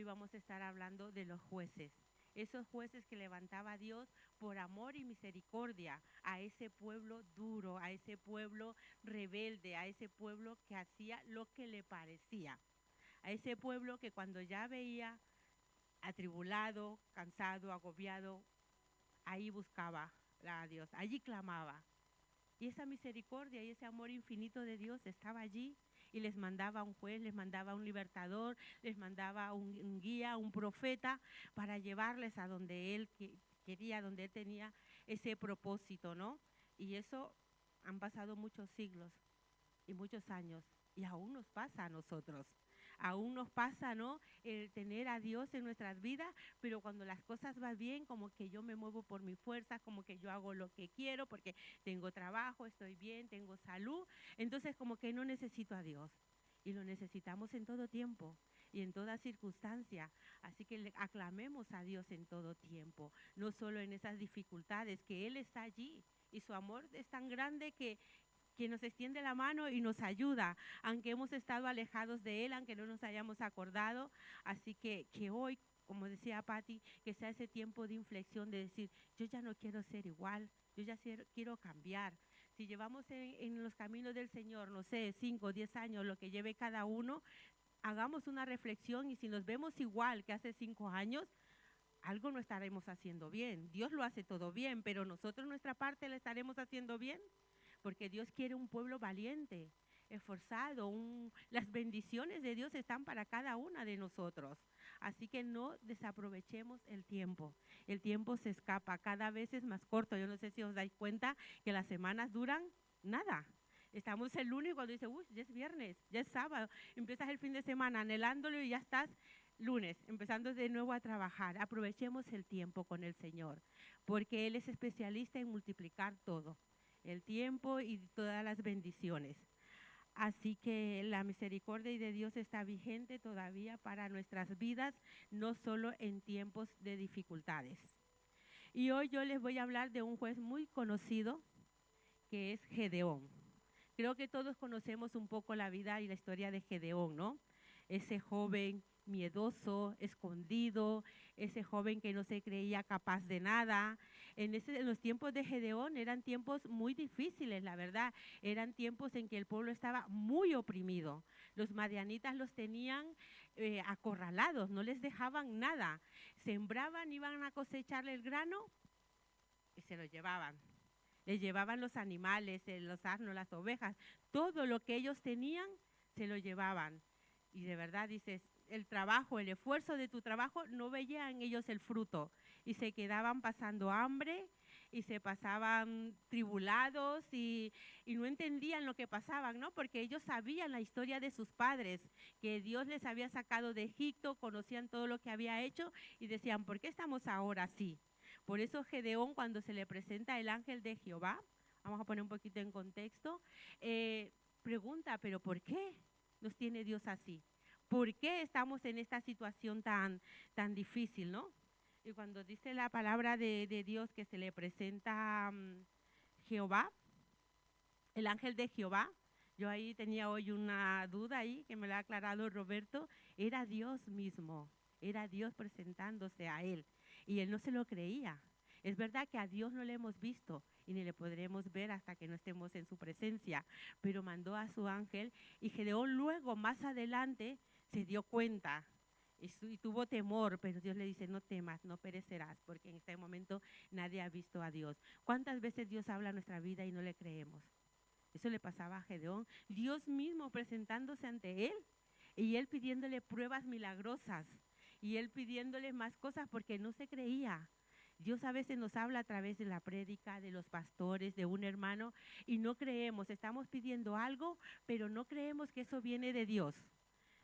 hoy vamos a estar hablando de los jueces. Esos jueces que levantaba Dios por amor y misericordia a ese pueblo duro, a ese pueblo rebelde, a ese pueblo que hacía lo que le parecía, a ese pueblo que cuando ya veía atribulado, cansado, agobiado, ahí buscaba a Dios, allí clamaba. Y esa misericordia y ese amor infinito de Dios estaba allí y les mandaba un juez, les mandaba un libertador, les mandaba un guía, un profeta para llevarles a donde Él quería, donde Él tenía ese propósito, ¿no? Y eso han pasado muchos siglos y muchos años y aún nos pasa a nosotros. Aún nos pasa, ¿no? El tener a Dios en nuestras vidas, pero cuando las cosas van bien, como que yo me muevo por mi fuerza, como que yo hago lo que quiero, porque tengo trabajo, estoy bien, tengo salud, entonces como que no necesito a Dios. Y lo necesitamos en todo tiempo y en toda circunstancia. Así que le aclamemos a Dios en todo tiempo, no solo en esas dificultades, que Él está allí y su amor es tan grande que nos extiende la mano y nos ayuda, aunque hemos estado alejados de Él, aunque no nos hayamos acordado. Así que hoy, como decía Patti, que sea ese tiempo de inflexión, de decir, yo ya no quiero ser igual, yo ya quiero cambiar. Si llevamos en los caminos del Señor, no sé, 5 o 10 años, lo que lleve cada uno, hagamos una reflexión y si nos vemos igual que hace 5 años, algo no estaremos haciendo bien. Dios lo hace todo bien, pero nosotros nuestra parte la estaremos haciendo bien, porque Dios quiere un pueblo valiente, esforzado. Las bendiciones de Dios están para cada una de nosotros. Así que no desaprovechemos el tiempo. El tiempo se escapa, cada vez es más corto. Yo no sé si os dais cuenta que las semanas duran nada. Estamos el lunes cuando dice, uy, ya es viernes, ya es sábado. Empiezas el fin de semana anhelándolo y ya estás lunes, empezando de nuevo a trabajar. Aprovechemos el tiempo con el Señor, porque Él es especialista en multiplicar todo, el tiempo y todas las bendiciones. Así que la misericordia de Dios está vigente todavía para nuestras vidas, no solo en tiempos de dificultades. Y hoy yo les voy a hablar de un juez muy conocido, que es Gedeón. Creo que todos conocemos un poco la vida y la historia de Gedeón, ¿no? Ese joven miedoso, escondido, ese joven que no se creía capaz de nada. En los tiempos de Gedeón eran tiempos muy difíciles, la verdad. Eran tiempos en que el pueblo estaba muy oprimido. Los madianitas los tenían acorralados, no les dejaban nada. Sembraban, iban a cosecharle el grano y se lo llevaban. Les llevaban los animales, los asnos, las ovejas, todo lo que ellos tenían se lo llevaban. Y de verdad dices, el trabajo, el esfuerzo de tu trabajo, no veían ellos el fruto. Y se quedaban pasando hambre y se pasaban tribulados y no entendían lo que pasaban, ¿no? Porque ellos sabían la historia de sus padres, que Dios les había sacado de Egipto, conocían todo lo que había hecho y decían, ¿por qué estamos ahora así? Por eso Gedeón, cuando se le presenta el ángel de Jehová, vamos a poner un poquito en contexto, pregunta, ¿pero por qué nos tiene Dios así? ¿Por qué estamos en esta situación tan difícil, no? Y cuando dice la palabra de Dios que se le presenta Jehová, el ángel de Jehová, yo ahí tenía hoy una duda ahí que me la ha aclarado Roberto, era Dios mismo, era Dios presentándose a él y él no se lo creía. Es verdad que a Dios no le hemos visto y ni le podremos ver hasta que no estemos en su presencia, pero mandó a su ángel y Gedeón luego más adelante se dio cuenta y tuvo temor, pero Dios le dice, no temas, no perecerás, porque en este momento nadie ha visto a Dios. ¿Cuántas veces Dios habla en nuestra vida y no le creemos? Eso le pasaba a Gedeón, Dios mismo presentándose ante él y él pidiéndole pruebas milagrosas y él pidiéndole más cosas porque no se creía. Dios a veces nos habla a través de la prédica, de los pastores, de un hermano y no creemos, estamos pidiendo algo, pero no creemos que eso viene de Dios.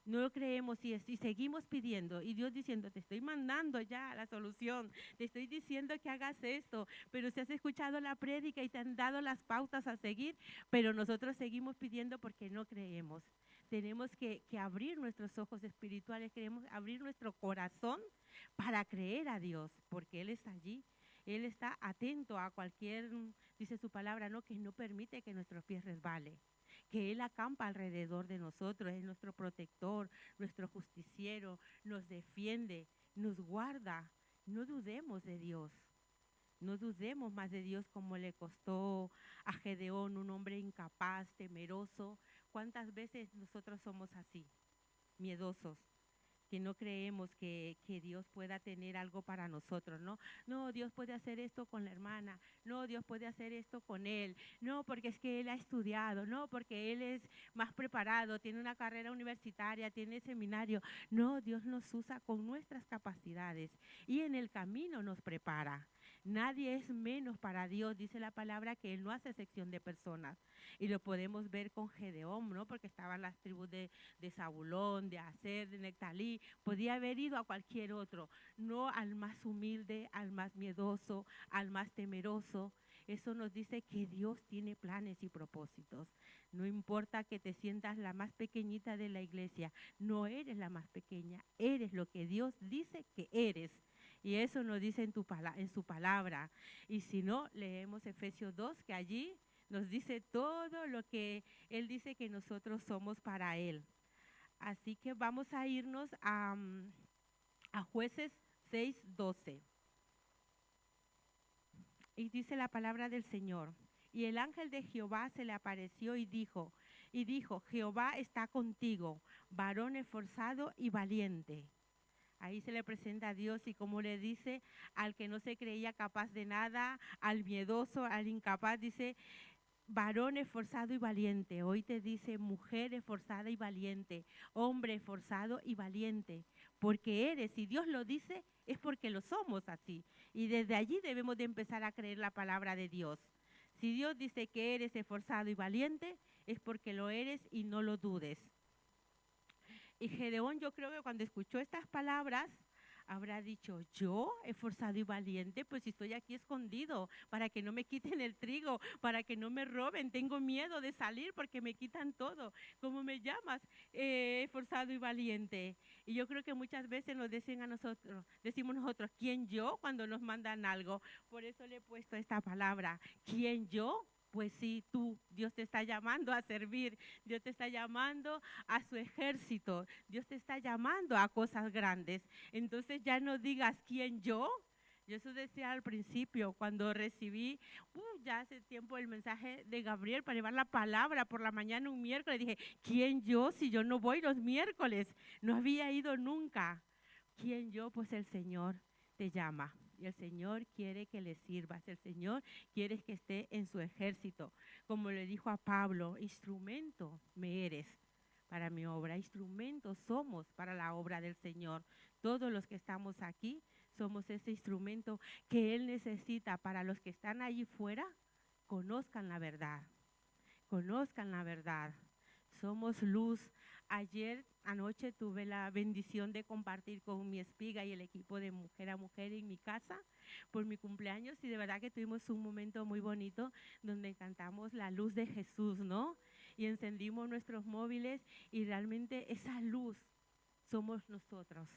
No lo creemos y seguimos pidiendo y Dios diciendo, te estoy mandando ya la solución, te estoy diciendo que hagas esto, pero si has escuchado la prédica y te han dado las pautas a seguir, pero nosotros seguimos pidiendo porque no creemos. Tenemos que abrir nuestros ojos espirituales, queremos abrir nuestro corazón para creer a Dios, porque Él está allí. Él está atento a cualquier, dice su palabra, ¿no? Que no permite que nuestros pies resbalen, que Él acampa alrededor de nosotros, es nuestro protector, nuestro justiciero, nos defiende, nos guarda. No dudemos de Dios. No dudemos más de Dios como le costó a Gedeón, un hombre incapaz, temeroso. ¿Cuántas veces nosotros somos así, miedosos? Que no creemos que Dios pueda tener algo para nosotros, ¿no? No, Dios puede hacer esto con la hermana, no, Dios puede hacer esto con él, no, porque es que él ha estudiado, no, porque él es más preparado, tiene una carrera universitaria, tiene seminario. No, Dios nos usa con nuestras capacidades y en el camino nos prepara. Nadie es menos para Dios, dice la palabra que Él no hace excepción de personas. Y lo podemos ver con Gedeón, ¿no? Porque estaban las tribus de Zabulón, de Aser, de Nectalí, podía haber ido a cualquier otro, no al más humilde, al más miedoso, al más temeroso. Eso nos dice que Dios tiene planes y propósitos. No importa que te sientas la más pequeñita de la iglesia, no eres la más pequeña, eres lo que Dios dice que eres. Y eso nos dice en su palabra. Y si no, leemos Efesios 2, que allí nos dice todo lo que Él dice que nosotros somos para Él. Así que vamos a irnos a Jueces 6:12. Y dice la palabra del Señor. Y el ángel de Jehová se le apareció y dijo, Jehová está contigo, varón esforzado y valiente. Ahí se le presenta a Dios y como le dice al que no se creía capaz de nada, al miedoso, al incapaz, dice, varón esforzado y valiente. Hoy te dice mujer esforzada y valiente, hombre esforzado y valiente, porque eres, si Dios lo dice, es porque lo somos así. Y desde allí debemos de empezar a creer la palabra de Dios. Si Dios dice que eres esforzado y valiente, es porque lo eres y no lo dudes. Y Gedeón, yo creo que cuando escuchó estas palabras, habrá dicho, yo, esforzado y valiente, pues si estoy aquí escondido, para que no me quiten el trigo, para que no me roben, tengo miedo de salir porque me quitan todo. ¿Cómo me llamas? Esforzado y valiente. Y yo creo que muchas veces nos dicen a nosotros, decimos nosotros, ¿quién yo? Cuando nos mandan algo. Por eso le he puesto esta palabra, ¿quién yo? Pues sí, tú, Dios te está llamando a servir, Dios te está llamando a su ejército, Dios te está llamando a cosas grandes. Entonces ya no digas quién yo. Yo eso decía al principio, cuando recibí ya hace tiempo el mensaje de Gabriel para llevar la palabra por la mañana un miércoles, dije, ¿quién yo si yo no voy los miércoles? No había ido nunca. ¿Quién yo? Pues el Señor te llama. Y el Señor quiere que le sirvas. El Señor quiere que esté en su ejército. Como le dijo a Pablo, instrumento me eres para mi obra. Instrumentos somos para la obra del Señor. Todos los que estamos aquí somos ese instrumento que Él necesita para los que están allí fuera. Conozcan la verdad. Conozcan la verdad. Somos luz. Ayer anoche tuve la bendición de compartir con mi espiga y el equipo de Mujer a Mujer en mi casa por mi cumpleaños y de verdad que tuvimos un momento muy bonito donde cantamos la luz de Jesús, ¿no? Y encendimos nuestros móviles y realmente esa luz somos nosotros.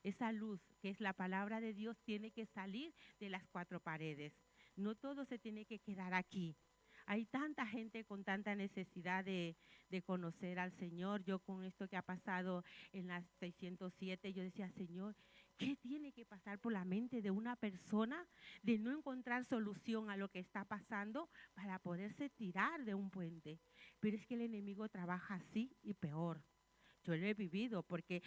Esa luz que es la palabra de Dios tiene que salir de las cuatro paredes. No todo se tiene que quedar aquí. Hay tanta gente con tanta necesidad de conocer al Señor. Yo con esto que ha pasado en las 607, yo decía, Señor, ¿qué tiene que pasar por la mente de una persona de no encontrar solución a lo que está pasando para poderse tirar de un puente? Pero es que el enemigo trabaja así y peor. Yo lo he vivido porque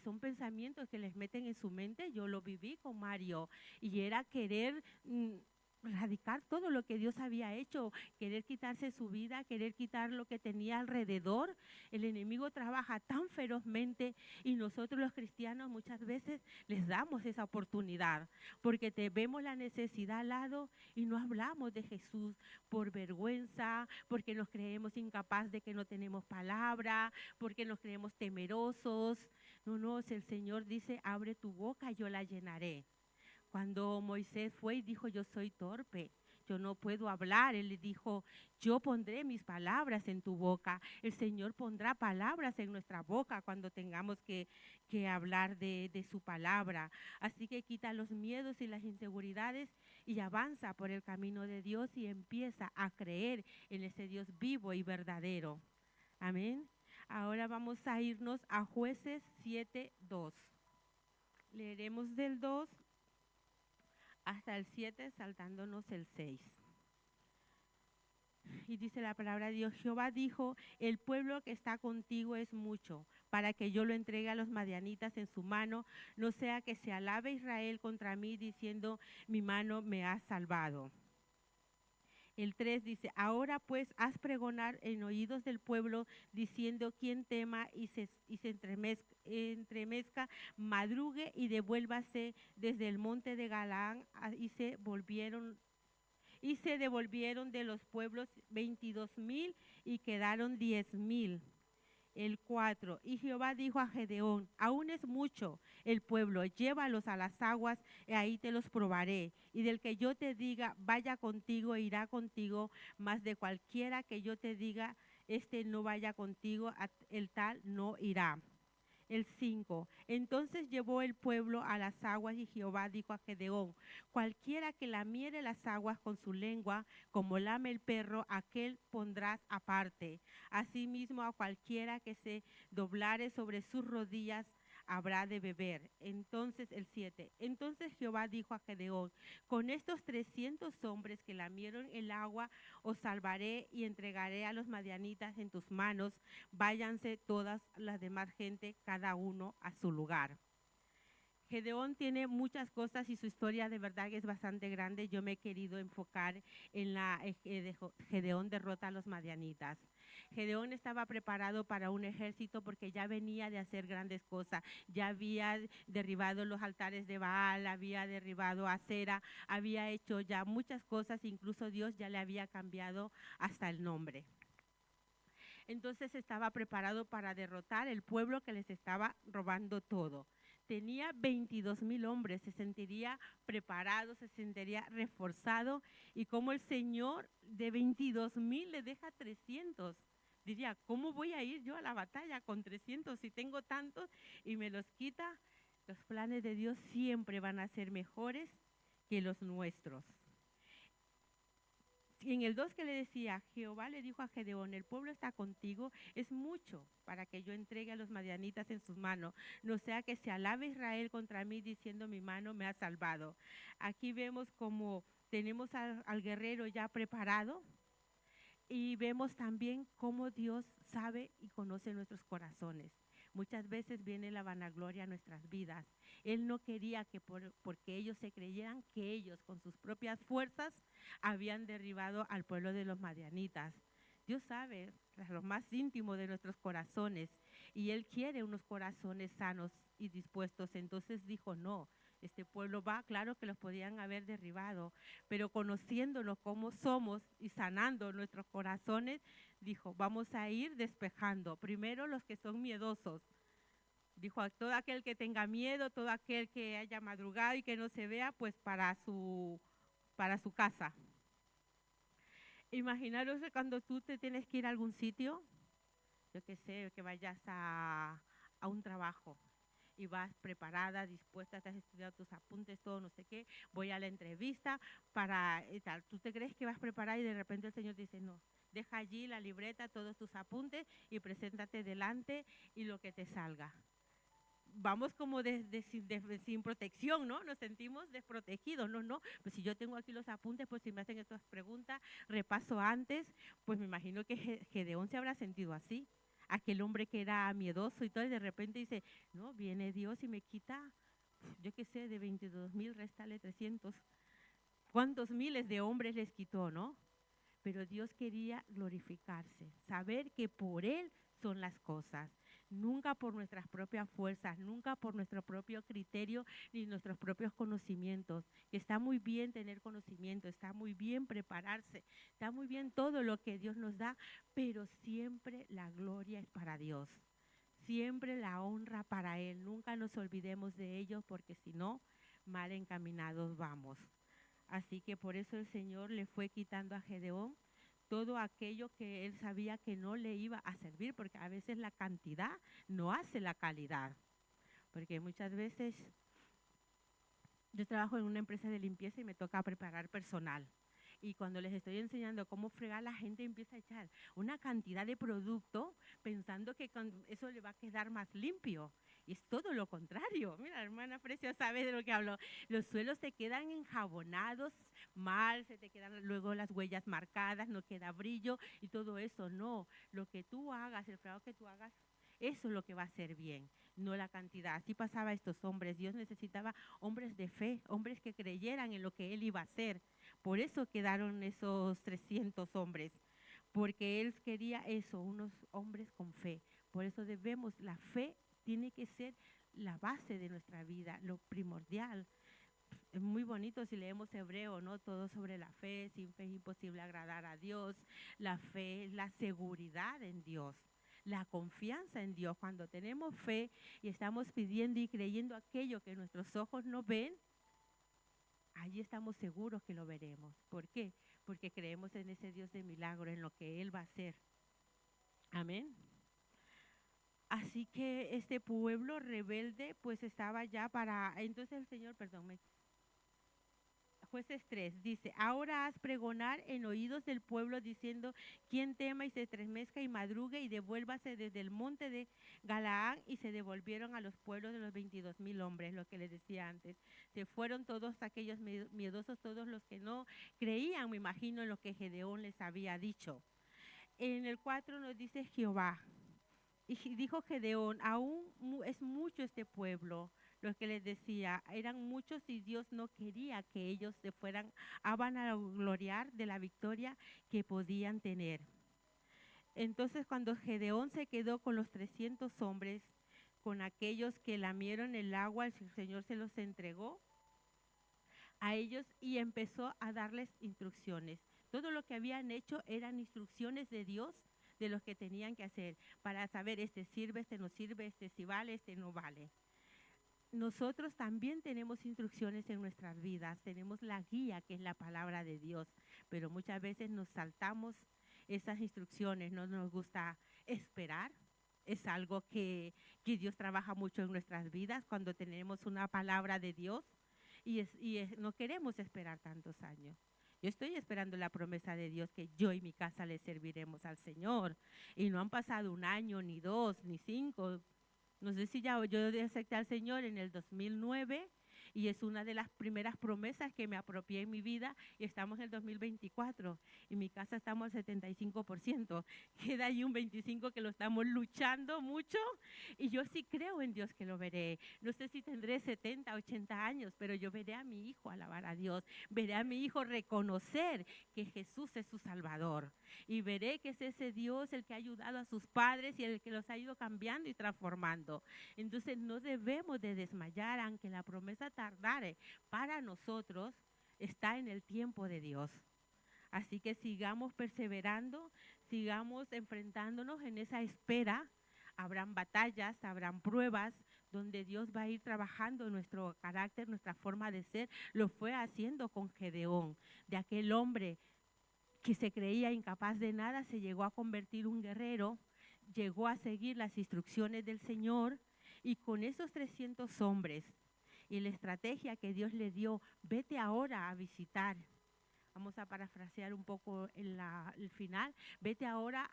son pensamientos que les meten en su mente. Yo lo viví con Mario y era querer radicar todo lo que Dios había hecho, querer quitarse su vida, querer quitar lo que tenía alrededor. El enemigo trabaja tan ferozmente y nosotros los cristianos muchas veces les damos esa oportunidad porque te vemos la necesidad al lado y no hablamos de Jesús por vergüenza, porque nos creemos incapaces de que no tenemos palabra, porque nos creemos temerosos. No, si el Señor dice, abre tu boca, yo la llenaré. Cuando Moisés fue y dijo, yo soy torpe, yo no puedo hablar. Él le dijo, yo pondré mis palabras en tu boca. El Señor pondrá palabras en nuestra boca cuando tengamos que hablar de su palabra. Así que quita los miedos y las inseguridades y avanza por el camino de Dios y empieza a creer en ese Dios vivo y verdadero. Amén. Ahora vamos a irnos a Jueces 7:2. Leeremos del 2 hasta el 7, saltándonos el 6. Y dice la palabra de Dios, Jehová dijo, el pueblo que está contigo es mucho, para que yo lo entregue a los madianitas en su mano, no sea que se alabe Israel contra mí, diciendo, mi mano me ha salvado. El 3 dice, ahora pues haz pregonar en oídos del pueblo, diciendo, quien tema y se entremezca, madrugue y devuélvase desde el monte de Galaán, y se devolvieron de los pueblos 22,000 y quedaron 10,000. El 4, y Jehová dijo a Gedeón, aún es mucho el pueblo, llévalos a las aguas y ahí te los probaré. Y del que yo te diga, vaya contigo, irá contigo, mas de cualquiera que yo te diga, no vaya contigo, el tal no irá. El 5, entonces llevó el pueblo a las aguas y Jehová dijo a Gedeón, cualquiera que lamiere las aguas con su lengua, como lame el perro, aquel pondrás aparte. Asimismo a cualquiera que se doblare sobre sus rodillas, habrá de beber. Entonces el 7, entonces Jehová dijo a Gedeón, con estos 300 hombres que lamieron el agua, os salvaré y entregaré a los madianitas en tus manos. Váyanse todas las demás gente, cada uno a su lugar. Gedeón tiene muchas cosas y su historia de verdad es bastante grande. Yo me he querido enfocar en Gedeón derrota a los madianitas. Gedeón estaba preparado para un ejército porque ya venía de hacer grandes cosas. Ya había derribado los altares de Baal, había derribado a Acera, había hecho ya muchas cosas, incluso Dios ya le había cambiado hasta el nombre. Entonces estaba preparado para derrotar el pueblo que les estaba robando todo. Tenía 22,000 hombres, se sentiría preparado, se sentiría reforzado, y como el Señor de 22,000 le deja 300. Diría, ¿cómo voy a ir yo a la batalla con 300 si tengo tantos y me los quita? Los planes de Dios siempre van a ser mejores que los nuestros. Y en el 2 que le decía, Jehová le dijo a Gedeón, el pueblo está contigo, es mucho para que yo entregue a los madianitas en sus manos, no sea que se alabe Israel contra mí diciendo mi mano me ha salvado. Aquí vemos como tenemos al guerrero ya preparado y vemos también cómo Dios sabe y conoce nuestros corazones. Muchas veces viene la vanagloria a nuestras vidas. Él no quería que porque ellos se creyeran que ellos con sus propias fuerzas habían derribado al pueblo de los madianitas. Dios sabe lo más íntimo de nuestros corazones y Él quiere unos corazones sanos y dispuestos. Entonces dijo, no, este pueblo va, claro que los podían haber derribado, pero conociéndonos como somos y sanando nuestros corazones, dijo, vamos a ir despejando. Primero los que son miedosos. Dijo a todo aquel que tenga miedo, todo aquel que haya madrugado y que no se vea, pues para su casa. Imaginaros cuando tú te tienes que ir a algún sitio, yo qué sé, que vayas a un trabajo y vas preparada, dispuesta, te has estudiado tus apuntes, todo, no sé qué, voy a la entrevista para tal. Tú te crees que vas preparada y de repente el Señor dice, no, deja allí la libreta, todos tus apuntes y preséntate delante y lo que te salga. Vamos como sin protección, ¿no? Nos sentimos desprotegidos, no, pues si yo tengo aquí los apuntes, pues si me hacen estas preguntas, repaso antes, pues me imagino que Gedeón se habrá sentido así. Aquel hombre que era miedoso y todo, y de repente dice, no, viene Dios y me quita, yo qué sé, de 22,000, réstale 300. ¿Cuántos miles de hombres les quitó, no? Pero Dios quería glorificarse, saber que por Él son las cosas, nunca por nuestras propias fuerzas, nunca por nuestro propio criterio ni nuestros propios conocimientos. Que está muy bien tener conocimiento, está muy bien prepararse, está muy bien todo lo que Dios nos da, pero siempre la gloria es para Dios, siempre la honra para Él. Nunca nos olvidemos de ello porque si no, mal encaminados vamos. Así que por eso el Señor le fue quitando a Gedeón todo aquello que él sabía que no le iba a servir, porque a veces la cantidad no hace la calidad. Porque muchas veces yo trabajo en una empresa de limpieza y me toca preparar personal. Y cuando les estoy enseñando cómo fregar, la gente empieza a echar una cantidad de producto pensando que con eso le va a quedar más limpio. Y es todo lo contrario. Mira, la hermana Precia sabe de lo que hablo. Los suelos te quedan enjabonados mal, se te quedan luego las huellas marcadas, no queda brillo y todo eso. No, lo que tú hagas, el fregado que tú hagas, eso es lo que va a hacer bien, no la cantidad. Así pasaba a estos hombres. Dios necesitaba hombres de fe, hombres que creyeran en lo que Él iba a hacer. Por eso quedaron esos 300 hombres, porque Él quería eso, unos hombres con fe. Por eso debemos, la fe tiene que ser la base de nuestra vida, lo primordial. Es muy bonito si leemos Hebreo, ¿no? Todo sobre la fe, sin fe es imposible agradar a Dios. La fe es la seguridad en Dios, la confianza en Dios. Cuando tenemos fe y estamos pidiendo y creyendo aquello que nuestros ojos no ven, allí estamos seguros que lo veremos. ¿Por qué? Porque creemos en ese Dios de milagro, en lo que Él va a hacer. Amén. Así que este pueblo rebelde pues estaba ya para, entonces el Señor, perdón, Jueces 3 dice, ahora haz pregonar en oídos del pueblo diciendo, quien tema y se estremezca y madrugue y devuélvase desde el monte de Galaán, y se devolvieron a los pueblos de los 22,000 hombres, lo que les decía antes. Se fueron todos aquellos miedosos, todos los que no creían, me imagino, en lo que Gedeón les había dicho. En el 4 nos dice Jehová, y dijo Gedeón, aún es mucho este pueblo. Lo que les decía, eran muchos y Dios no quería que ellos se fueran a vanagloriar de la victoria que podían tener. Entonces cuando Gedeón se quedó con los 300 hombres, con aquellos que lamieron el agua, el Señor se los entregó a ellos y empezó a darles instrucciones. Todo lo que habían hecho eran instrucciones de Dios de lo que tenían que hacer para saber este sirve, este no sirve, este sí vale, este no vale. Nosotros también tenemos instrucciones en nuestras vidas, tenemos la guía que es la palabra de Dios, pero muchas veces nos saltamos esas instrucciones, no nos gusta esperar. Es algo que Dios trabaja mucho en nuestras vidas cuando tenemos una palabra de Dios no queremos esperar tantos años. Yo estoy esperando la promesa de Dios que yo y mi casa le serviremos al Señor. Y no han pasado un año, ni dos, ni cinco. No sé si ya yo acepté al Señor en el 2009 y es una de las primeras promesas que me apropié en mi vida y estamos en el 2024. En mi casa estamos al 75%. Queda ahí un 25% que lo estamos luchando mucho y yo sí creo en Dios que lo veré. No sé si tendré 70, 80 años, pero yo veré a mi hijo alabar a Dios. Veré a mi hijo reconocer que Jesús es su Salvador. Y veré que es ese Dios el que ha ayudado a sus padres y el que los ha ido cambiando y transformando. Entonces no debemos de desmayar, aunque la promesa tardare para nosotros, está en el tiempo de Dios. Así que sigamos perseverando, sigamos enfrentándonos en esa espera. Habrán batallas, habrán pruebas donde Dios va a ir trabajando nuestro carácter, nuestra forma de ser. Lo fue haciendo con Gedeón, de aquel hombre que se creía incapaz de nada, se llegó a convertir un guerrero, llegó a seguir las instrucciones del Señor y con esos 300 hombres y la estrategia que Dios le dio, vete ahora a visitar. Vamos a parafrasear un poco el final. Vete ahora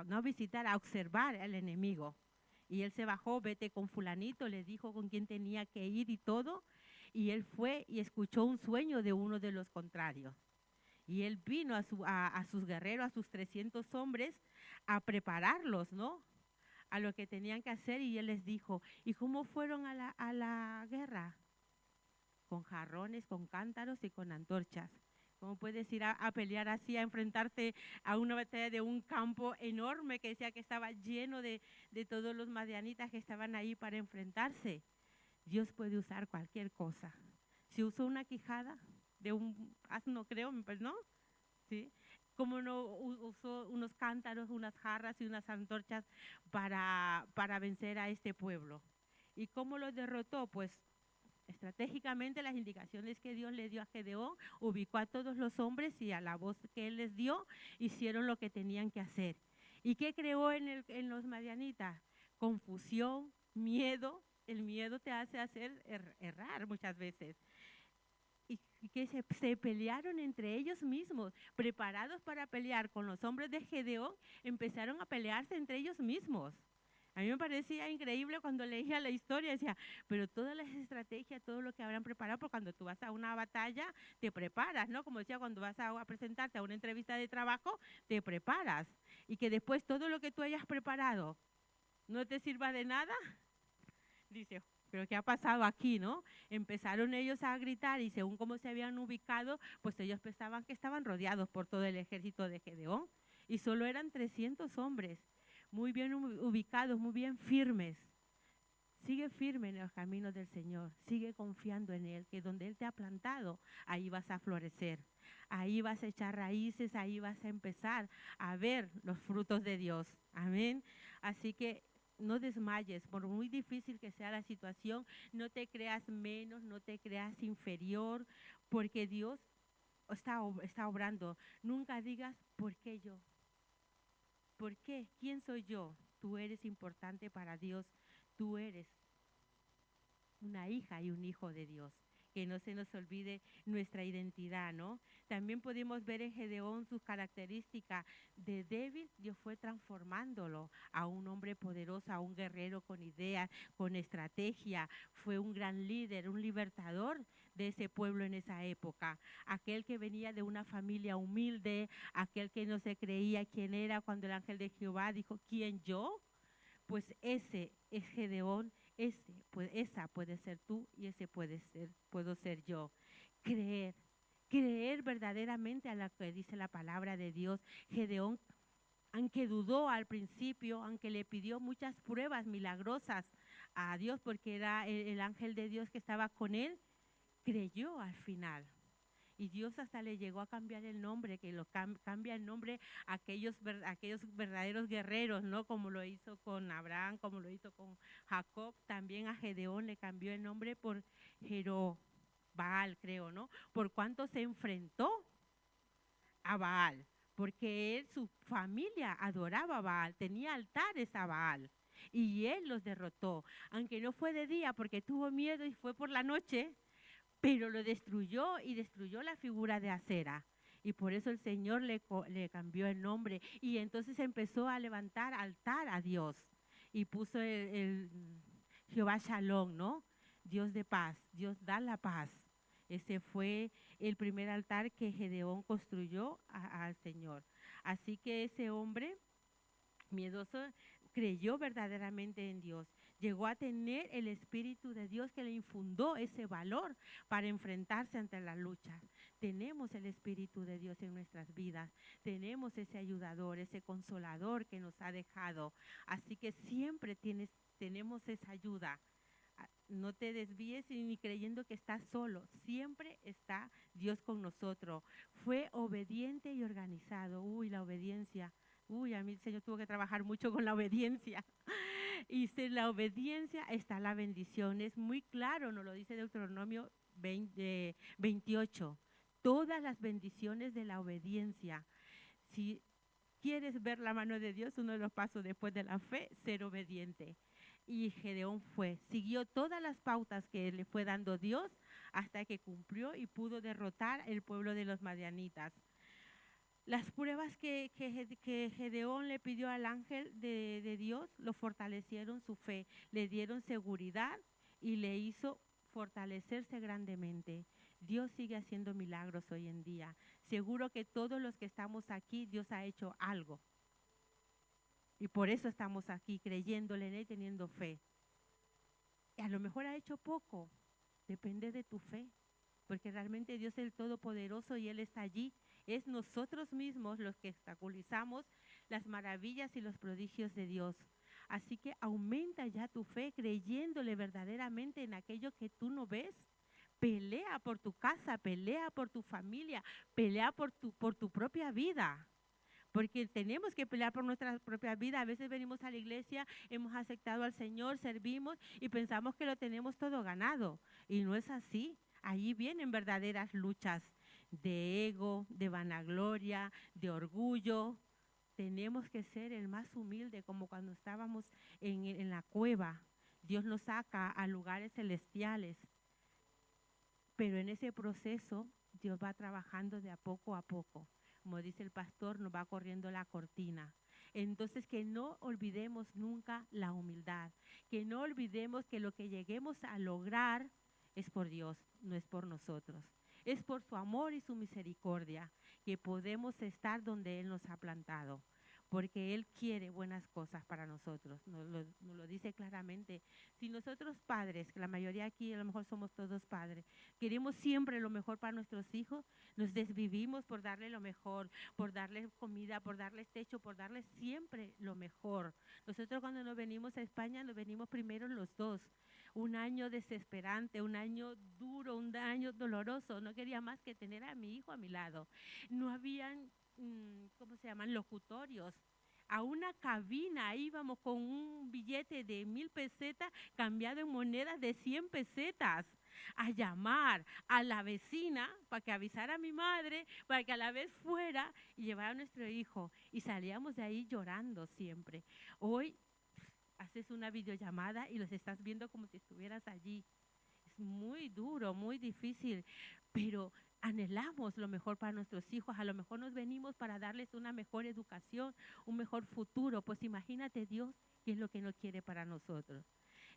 no a visitar, a observar al enemigo. Y él se bajó, vete con fulanito, le dijo con quién tenía que ir y todo. Y él fue y escuchó un sueño de uno de los contrarios. Y él vino a sus guerreros, a sus 300 hombres, a prepararlos, ¿no? A lo que tenían que hacer y él les dijo, ¿y cómo fueron a la guerra? Con jarrones, con cántaros y con antorchas. ¿Cómo puedes ir a pelear así, a enfrentarte a una batalla de un campo enorme que decía que estaba lleno de todos los madianitas que estaban ahí para enfrentarse? Dios puede usar cualquier cosa. Si usó una quijada de un asno, creo, ¿no? ¿Sí? Como no usó unos cántaros, unas jarras y unas antorchas para vencer a este pueblo. ¿Y cómo lo derrotó? Pues Estratégicamente, las indicaciones que Dios le dio a Gedeón, ubicó a todos los hombres y a la voz que él les dio, hicieron lo que tenían que hacer. ¿Y qué creó en los madianitas? Confusión, miedo. El miedo te hace hacer errar muchas veces. Y que se pelearon entre ellos mismos, preparados para pelear con los hombres de Gedeón, empezaron a pelearse entre ellos mismos. A mí me parecía increíble cuando leía la historia, decía, pero todas las estrategias, todo lo que habrán preparado, porque cuando tú vas a una batalla, te preparas, ¿no? Como decía, cuando vas a presentarte a una entrevista de trabajo, te preparas. Y que después todo lo que tú hayas preparado no te sirva de nada, dice, pero ¿qué ha pasado aquí, no? Empezaron ellos a gritar y según cómo se habían ubicado, pues ellos pensaban que estaban rodeados por todo el ejército de Gedeón y solo eran 300 hombres, muy bien ubicados, muy bien firmes. Sigue firme en los caminos del Señor, sigue confiando en Él, que donde Él te ha plantado, ahí vas a florecer, ahí vas a echar raíces, ahí vas a empezar a ver los frutos de Dios. Amén. Así que no desmayes, por muy difícil que sea la situación, no te creas menos, no te creas inferior, porque Dios está obrando. Nunca digas, ¿por qué yo? ¿Por qué? ¿Quién soy yo? Tú eres importante para Dios, tú eres una hija y un hijo de Dios. Que no se nos olvide nuestra identidad, ¿no? También podemos ver en Gedeón sus características. De débil, Dios fue transformándolo a un hombre poderoso, a un guerrero con ideas, con estrategia. Fue un gran líder, un libertador de ese pueblo en esa época. Aquel que venía de una familia humilde, aquel que no se creía quién era cuando el ángel de Jehová dijo, ¿quién yo? Pues ese es Gedeón, pues esa puede ser tú y ese puedo ser yo. Creer, creer verdaderamente a lo que dice la palabra de Dios. Gedeón, aunque dudó al principio, aunque le pidió muchas pruebas milagrosas a Dios, porque era el ángel de Dios que estaba con él, creyó al final. Y Dios hasta le llegó a cambiar el nombre, que lo cambia el nombre a aquellos verdaderos guerreros, ¿no? Como lo hizo con Abraham, como lo hizo con Jacob. También a Gedeón le cambió el nombre por Jerobbaal, creo, ¿no? Por cuanto se enfrentó a Baal, porque él, su familia adoraba a Baal, tenía altares a Baal. Y él los derrotó, aunque no fue de día porque tuvo miedo y fue por la noche, pero lo destruyó y destruyó la figura de Acera. Y por eso el Señor le cambió el nombre. Y entonces empezó a levantar altar a Dios. Y puso el Jehová Shalom, ¿no? Dios de paz, Dios da la paz. Ese fue el primer altar que Gedeón construyó al Señor. Así que ese hombre miedoso creyó verdaderamente en Dios. Llegó a tener el Espíritu de Dios que le infundó ese valor para enfrentarse ante las luchas. Tenemos el Espíritu de Dios en nuestras vidas. Tenemos ese ayudador, ese consolador que nos ha dejado. Así que siempre tenemos esa ayuda. No te desvíes ni creyendo que estás solo. Siempre está Dios con nosotros. Fue obediente y organizado. Uy, la obediencia. Uy, a mí el Señor tuvo que trabajar mucho con la obediencia. Y sin la obediencia está la bendición. Es muy claro, nos lo dice Deuteronomio 28. Todas las bendiciones de la obediencia. Si quieres ver la mano de Dios, uno de los pasos después de la fe, ser obediente. Y Gedeón siguió todas las pautas que le fue dando Dios hasta que cumplió y pudo derrotar el pueblo de los madianitas. Las pruebas que Gedeón le pidió al ángel de Dios lo fortalecieron su fe, le dieron seguridad y le hizo fortalecerse grandemente. Dios sigue haciendo milagros hoy en día. Seguro que todos los que estamos aquí, Dios ha hecho algo. Y por eso estamos aquí, creyéndole en Él, teniendo fe. Y a lo mejor ha hecho poco, depende de tu fe, porque realmente Dios es el Todopoderoso y Él está allí. Es nosotros mismos los que obstaculizamos las maravillas y los prodigios de Dios. Así que aumenta ya tu fe creyéndole verdaderamente en aquello que tú no ves. Pelea por tu casa, pelea por tu familia, pelea por tu propia vida. porque tenemos que pelear por nuestra propia vida. A veces venimos a la iglesia, hemos aceptado al Señor, servimos y pensamos que lo tenemos todo ganado. Y no es así. Allí vienen verdaderas luchas de ego, de vanagloria, de orgullo. Tenemos que ser el más humilde, como cuando estábamos en la cueva. Dios nos saca a lugares celestiales, pero en ese proceso Dios va trabajando de a poco. Como dice el pastor, nos va corriendo la cortina. Entonces, que no olvidemos nunca la humildad, que no olvidemos que lo que lleguemos a lograr es por Dios, no es por nosotros. Es por su amor y su misericordia que podemos estar donde Él nos ha plantado, porque Él quiere buenas cosas para nosotros, nos lo dice claramente. Si nosotros padres, que la mayoría aquí a lo mejor somos todos padres, queremos siempre lo mejor para nuestros hijos, nos desvivimos por darle lo mejor, por darles comida, por darles techo, por darles siempre lo mejor. Nosotros cuando nos venimos a España, nos venimos primero los dos. Un año desesperante, un año duro, un año doloroso. No quería más que tener a mi hijo a mi lado. No habían, ¿cómo se llaman? Locutorios. A una cabina íbamos con un billete de 1,000 pesetas cambiado en monedas de 100 pesetas a llamar a la vecina para que avisara a mi madre, para que a la vez fuera y llevara a nuestro hijo. Y salíamos de ahí llorando siempre. Hoy haces una videollamada y los estás viendo como si estuvieras allí. Es muy duro, muy difícil, pero anhelamos lo mejor para nuestros hijos. A lo mejor nos venimos para darles una mejor educación, un mejor futuro. Pues imagínate Dios qué es lo que no quiere para nosotros.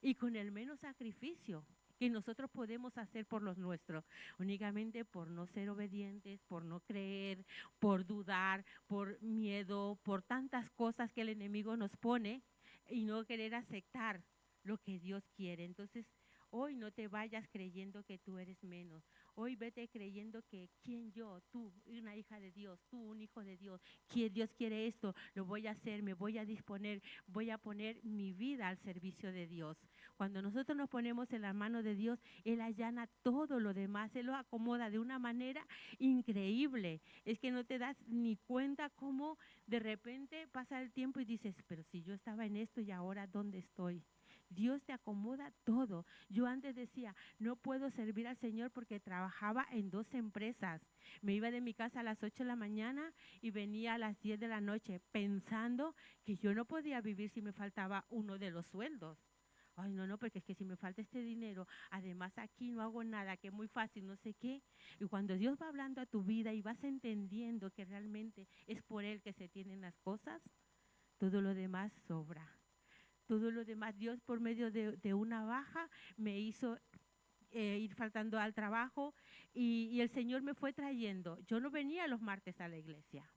Y con el menos sacrificio que nosotros podemos hacer por los nuestros, únicamente por no ser obedientes, por no creer, por dudar, por miedo, por tantas cosas que el enemigo nos pone y no querer aceptar lo que Dios quiere. Entonces, hoy no te vayas creyendo que tú eres menos. Hoy vete creyendo que quién yo, tú, una hija de Dios, tú, un hijo de Dios, que Dios quiere esto, lo voy a hacer, me voy a disponer, voy a poner mi vida al servicio de Dios. Cuando nosotros nos ponemos en la mano de Dios, Él allana todo lo demás, Él lo acomoda de una manera increíble. Es que no te das ni cuenta cómo de repente pasa el tiempo y dices, pero si yo estaba en esto y ahora ¿dónde estoy? Dios te acomoda todo. Yo antes decía, no puedo servir al Señor porque trabajaba en 2 empresas. Me iba de mi casa a las 8 de la mañana y venía a las 10 de la noche pensando que yo no podía vivir si me faltaba uno de los sueldos. Ay, no, porque es que si me falta este dinero, además aquí no hago nada, que es muy fácil, no sé qué. Y cuando Dios va hablando a tu vida y vas entendiendo que realmente es por Él que se tienen las cosas, todo lo demás sobra. Todo lo demás, Dios por medio de una baja me hizo ir faltando al trabajo y el Señor me fue trayendo. Yo no venía los martes a la iglesia.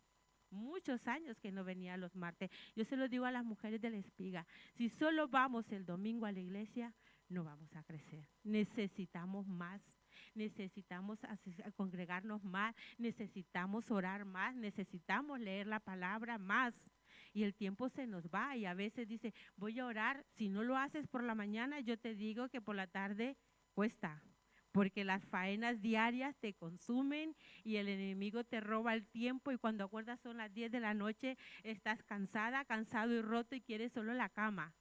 Muchos años que no venía los martes. Yo se lo digo a las mujeres de la espiga. Si solo vamos el domingo a la iglesia, no vamos a crecer. Necesitamos más. Necesitamos congregarnos más. Necesitamos orar más. Necesitamos leer la palabra más. Y el tiempo se nos va y a veces dice, voy a orar. Si no lo haces por la mañana, yo te digo que por la tarde cuesta. Porque las faenas diarias te consumen y el enemigo te roba el tiempo y cuando acuerdas son las 10 de la noche, estás cansada, cansado y roto y quieres solo la cama.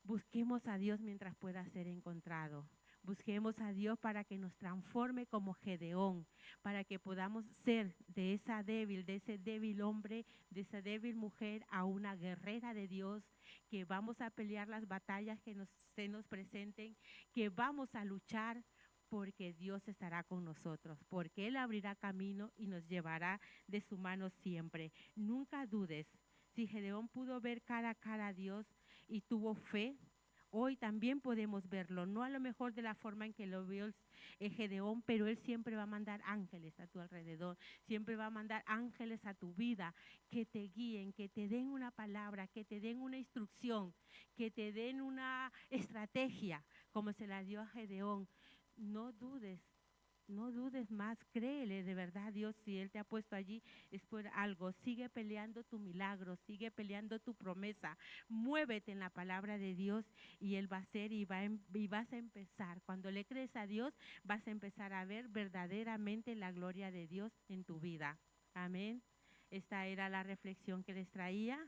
Busquemos a Dios mientras pueda ser encontrado. Busquemos a Dios para que nos transforme como Gedeón, para que podamos ser de esa débil, de ese débil hombre, de esa débil mujer, a una guerrera de Dios, que vamos a pelear las batallas que se nos presenten, que vamos a luchar porque Dios estará con nosotros, porque Él abrirá camino y nos llevará de su mano siempre. Nunca dudes, si Gedeón pudo ver cara a cara a Dios y tuvo fe, hoy también podemos verlo, no a lo mejor de la forma en que lo vio Gedeón, pero Él siempre va a mandar ángeles a tu alrededor, siempre va a mandar ángeles a tu vida que te guíen, que te den una palabra, que te den una instrucción, que te den una estrategia, como se la dio a Gedeón. No dudes, no dudes más, créele de verdad Dios, si Él te ha puesto allí es por algo. Sigue peleando tu milagro, sigue peleando tu promesa, muévete en la palabra de Dios y Él va a hacer y vas a empezar. Cuando le crees a Dios, vas a empezar a ver verdaderamente la gloria de Dios en tu vida. Amén. Esta era la reflexión que les traía.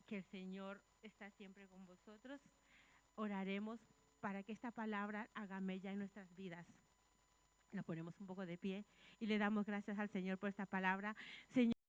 Que el Señor está siempre con vosotros. Oraremos para que esta palabra haga mella en nuestras vidas. Nos ponemos un poco de pie y le damos gracias al Señor por esta palabra. Señor,